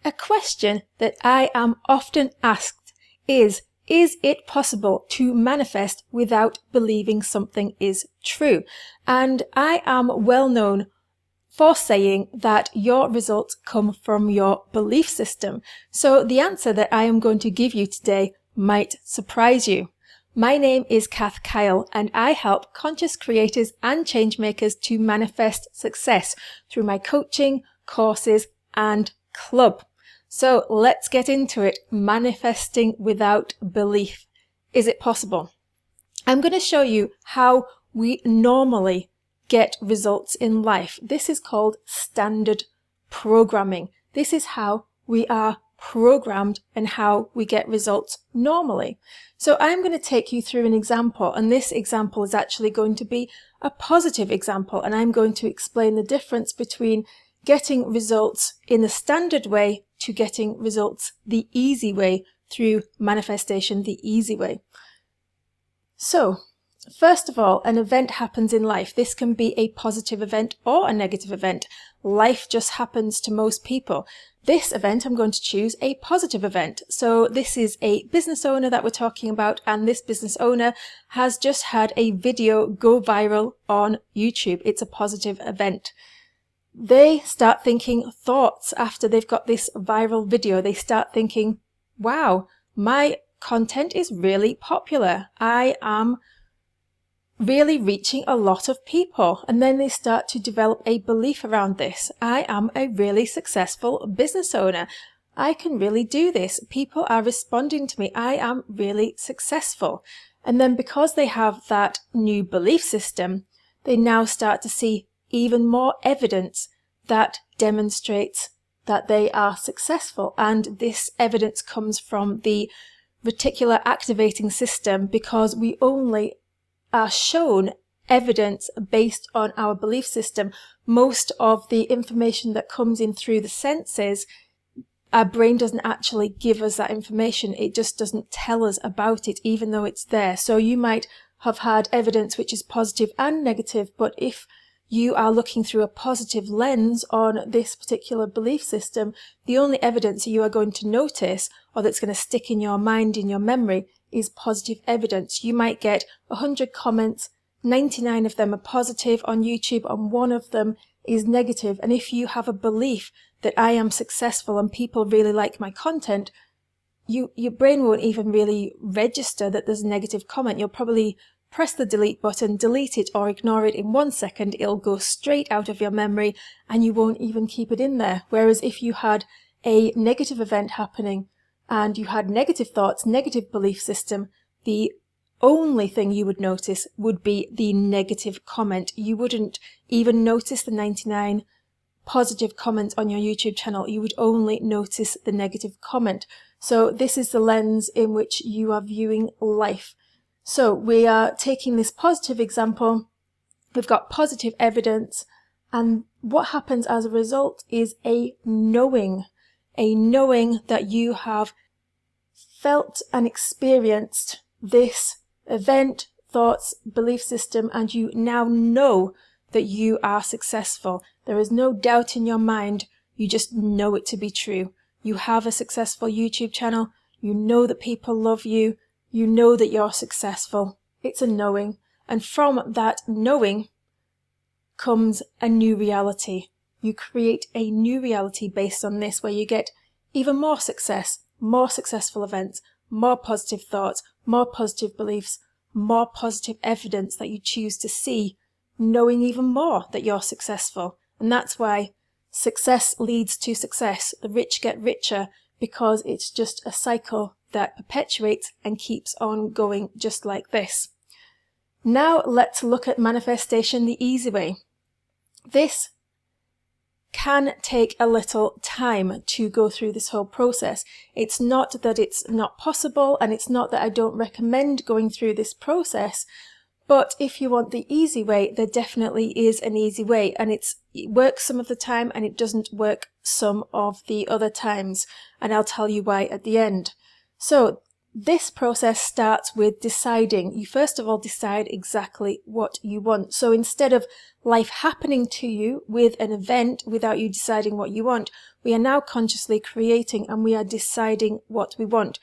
A question that I am often asked is it possible to manifest without believing something is true? And I am well known for saying that your results come from your belief system. So the answer that I am going to give you today might surprise you. My name is Kath Kyle, and I help conscious creators and change makers to manifest success through my coaching, courses, and club. So let's get into it. Manifesting without belief. Is it possible? I'm going to show you how we normally get results in life. This is called standard programming. This is how we are programmed and how we get results normally. So I'm going to take you through an example, and this example is actually going to be a positive example, and I'm going to explain the difference between getting results in the standard way to getting results the easy way through manifestation the easy way. So, first of all, an event happens in life. This can be a positive event or a negative event. Life just happens to most people. This event, I'm going to choose a positive event. So this is a business owner that we're talking about, and this business owner has just had a video go viral on YouTube. It's a positive event. They start thinking thoughts after they've got this viral video. They start thinking, wow, my content is really popular. I am really reaching a lot of people. And then they start to develop a belief around this. I am a really successful business owner. I can really do this. People are responding to me. I am really successful. And then because they have that new belief system, they now start to see even more evidence that demonstrates that they are successful. And this evidence comes from the reticular activating system, because we only are shown evidence based on our belief system. Most of the information that comes in through the senses, our brain doesn't actually give us that information. It just doesn't tell us about it, even though it's there. So you might have had evidence which is positive and negative, but if you are looking through a positive lens on this particular belief system, the only evidence you are going to notice, or that's going to stick in your mind, in your memory, is positive evidence. You might get 100 comments, 99 of them are positive on YouTube, and one of them is negative. And if you have a belief that I am successful and people really like my content, your brain won't even really register that there's a negative comment. You'll probably press the delete button, delete it or ignore it in 1 second. It'll go straight out of your memory and you won't even keep it in there. Whereas if you had a negative event happening and you had negative thoughts, negative belief system, the only thing you would notice would be the negative comment. You wouldn't even notice the 99 positive comments on your YouTube channel. You would only notice the negative comment. So this is the lens in which you are viewing life. So we are taking this positive example. We've got positive evidence, and what happens as a result is a knowing that you have felt and experienced this event, thoughts, belief system, and you now know that you are successful. There is no doubt in your mind. You just know it to be true. You have a successful YouTube channel. You know that people love you. You know that you're successful. It's a knowing. And from that knowing comes a new reality. You create a new reality based on this, where you get even more success, more successful events, more positive thoughts, more positive beliefs, more positive evidence that you choose to see, knowing even more that you're successful. And that's why success leads to success. The rich get richer, because it's just a cycle that perpetuates and keeps on going just like this. Now let's look at manifestation the easy way. This can take a little time to go through this whole process. It's not that it's not possible, and it's not that I don't recommend going through this process, but if you want the easy way, there definitely is an easy way, and it works some of the time and it doesn't work some of the other times, and I'll tell you why at the end. So this process starts with deciding. You first of all decide exactly what you want. So instead of life happening to you with an event without you deciding what you want, we are now consciously creating and we are deciding what we want.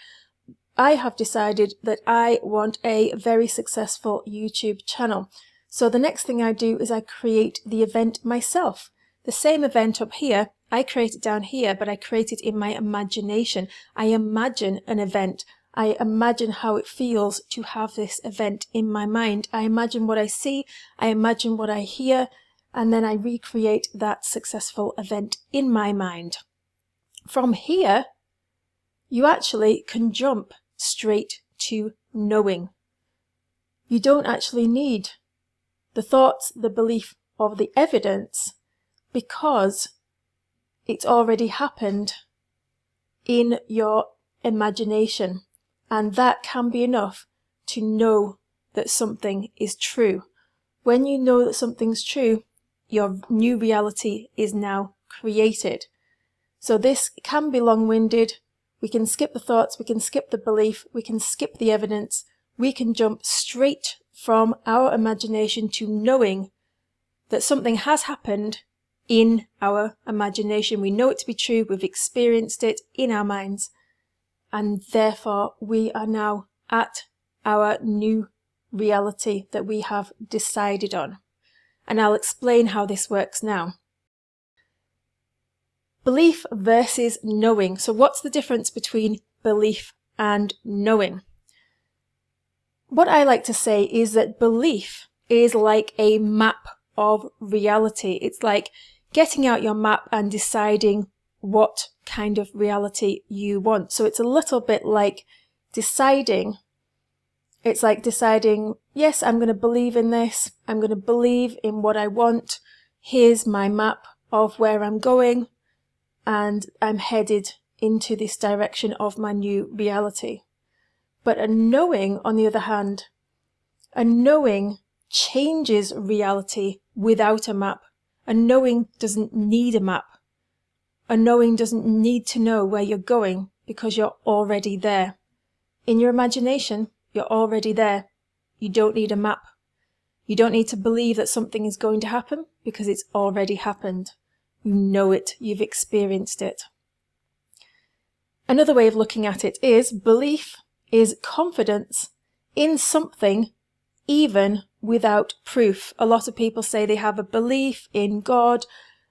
I have decided that I want a very successful YouTube channel. So the next thing I do is I create the event myself. The same event up here, I create it down here, but I create it in my imagination. I imagine an event. I imagine how it feels to have this event in my mind. I imagine what I see, I imagine what I hear, and then I recreate that successful event in my mind. From here, you actually can jump straight to knowing. You don't actually need the thoughts, the belief, or the evidence because it's already happened in your imagination. And that can be enough to know that something is true. When you know that something's true, your new reality is now created. So this can be long-winded. We can skip the thoughts, we can skip the belief, we can skip the evidence. We can jump straight from our imagination to knowing that something has happened in our imagination. We know it to be true, we've experienced it in our minds. And therefore, we are now at our new reality that we have decided on. And I'll explain how this works now. Belief versus knowing. So what's the difference between belief and knowing? What I like to say is that belief is like a map of reality. It's like getting out your map and deciding what kind of reality you want. So it's a little bit like deciding. It's like deciding, yes, I'm going to believe in this. I'm going to believe in what I want. Here's my map of where I'm going. And I'm headed into this direction of my new reality. But a knowing, on the other hand, a knowing changes reality without a map. A knowing doesn't need a map. A knowing doesn't need to know where you're going because you're already there. In your imagination, you're already there. You don't need a map. You don't need to believe that something is going to happen because it's already happened. You know it. You've experienced it. Another way of looking at it is belief is confidence in something even without proof. A lot of people say they have a belief in God,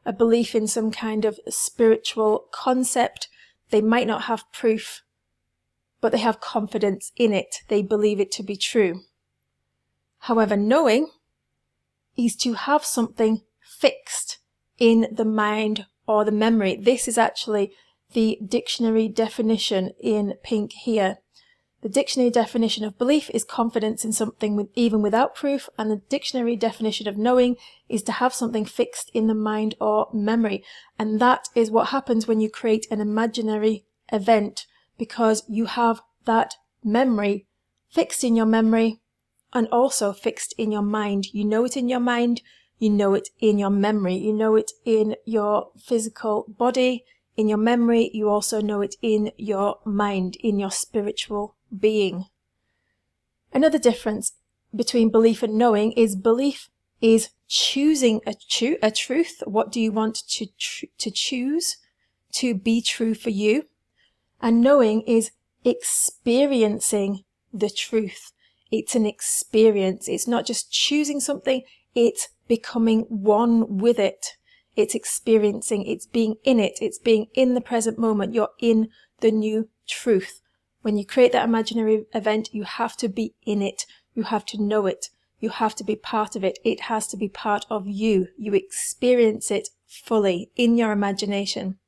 a belief in some kind of spiritual concept. They might not have proof, but they have confidence in it. They believe it to be true. However, knowing is to have something fixed in the mind or the memory. This is actually the dictionary definition in pink here. The dictionary definition of belief is confidence in something even without proof, and the dictionary definition of knowing is to have something fixed in the mind or memory. And that is what happens when you create an imaginary event, because you have that memory fixed in your memory and also fixed in your mind. You know it in your mind, you know it in your memory, you know it in your physical body, in your memory, you also know it in your mind, in your spiritual being. Another difference between belief and knowing is belief is choosing a truth. What do you want to choose to be true for you? And knowing is experiencing the truth. It's an experience. It's not just choosing something, it's becoming one with it. It's experiencing, it's being in it, it's being in the present moment. You're in the new truth. When you create that imaginary event, you have to be in it. You have to know it. You have to be part of it. It has to be part of you. You experience it fully in your imagination.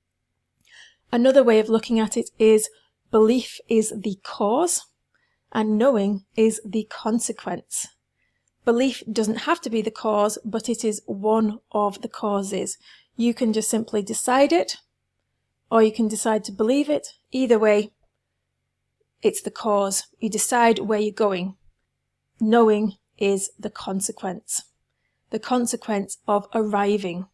Another way of looking at it is belief is the cause and knowing is the consequence. Belief doesn't have to be the cause, but it is one of the causes. You can just simply decide it, or you can decide to believe it. Either way, it's the cause. You decide where you're going. Knowing is the consequence of arriving.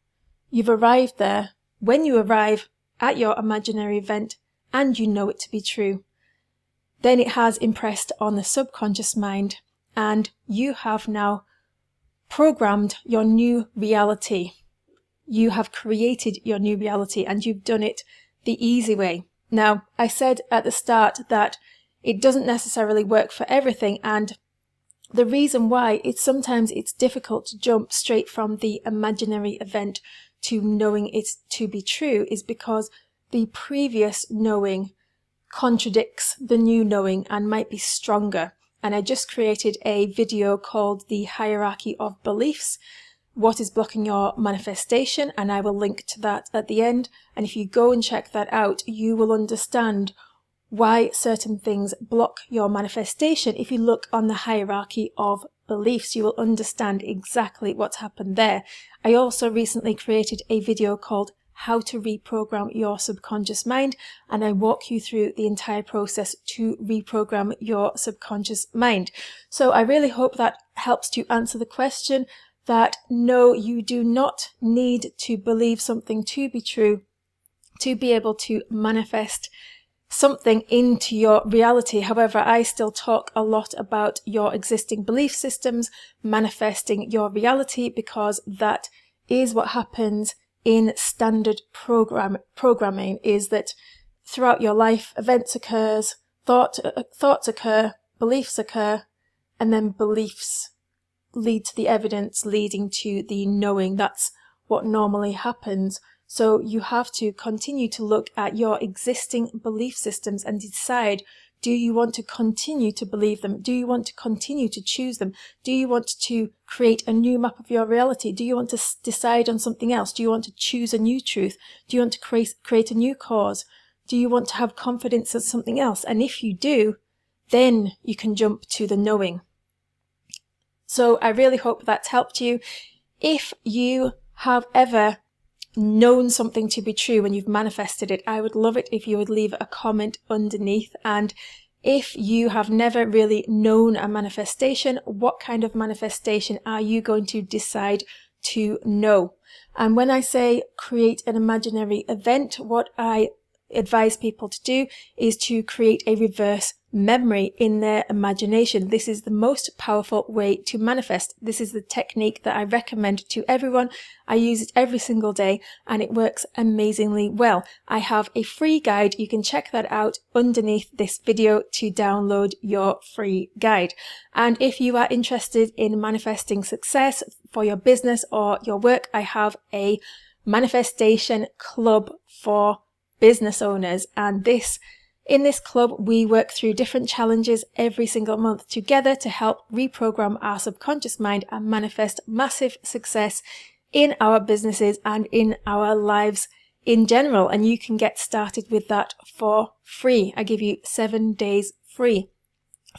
You've arrived there. When you arrive at your imaginary event and you know it to be true, then it has impressed on the subconscious mind, and you have now programmed your new reality. You have created your new reality, and you've done it the easy way. Now, I said at the start that it doesn't necessarily work for everything, and the reason why sometimes it's difficult to jump straight from the imaginary event to knowing it to be true is because the previous knowing contradicts the new knowing and might be stronger. And I just created a video called The Hierarchy of Beliefs, What is Blocking Your Manifestation, and I will link to that at the end. And if you go and check that out, you will understand why certain things block your manifestation. If you look on the hierarchy of beliefs, you will understand exactly what's happened there. I also recently created a video called How to Reprogram Your Subconscious Mind, and I walk you through the entire process to reprogram your subconscious mind. So I really hope that helps to answer the question that no, you do not need to believe something to be true to be able to manifest something into your reality. However, I still talk a lot about your existing belief systems manifesting your reality, because that is what happens in standard programming, is that throughout your life, events occurs, thoughts occur, beliefs occur, and then beliefs lead to the evidence leading to the knowing. That's what normally happens. So you have to continue to look at your existing belief systems and decide, do you want to continue to believe them? Do you want to continue to choose them? Do you want to create a new map of your reality? Do you want to decide on something else? Do you want to choose a new truth? Do you want to create a new cause? Do you want to have confidence in something else? And if you do, then you can jump to the knowing. So I really hope that's helped you. If you have ever known something to be true when you've manifested it, I would love it if you would leave a comment underneath. And if you have never really known a manifestation, what kind of manifestation are you going to decide to know? And when I say create an imaginary event, what I advise people to do is to create a reverse memory in their imagination. This is the most powerful way to manifest. This is the technique that I recommend to everyone. I use it every single day and it works amazingly well. I have a free guide. You can check that out underneath this video to download your free guide. And if you are interested in manifesting success for your business or your work, I have a manifestation club for business owners, and in this club we work through different challenges every single month together to help reprogram our subconscious mind and manifest massive success in our businesses and in our lives in general. And you can get started with that for free. I give you 7 days free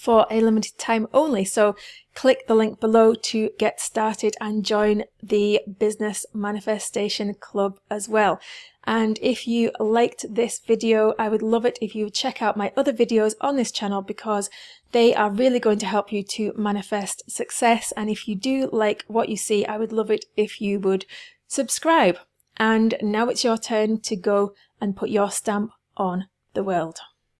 for a limited time only. So click the link below to get started and join the Business Manifestation Club as well. And if you liked this video, I would love it if you would check out my other videos on this channel, because they are really going to help you to manifest success. And if you do like what you see, I would love it if you would subscribe. And now it's your turn to go and put your stamp on the world.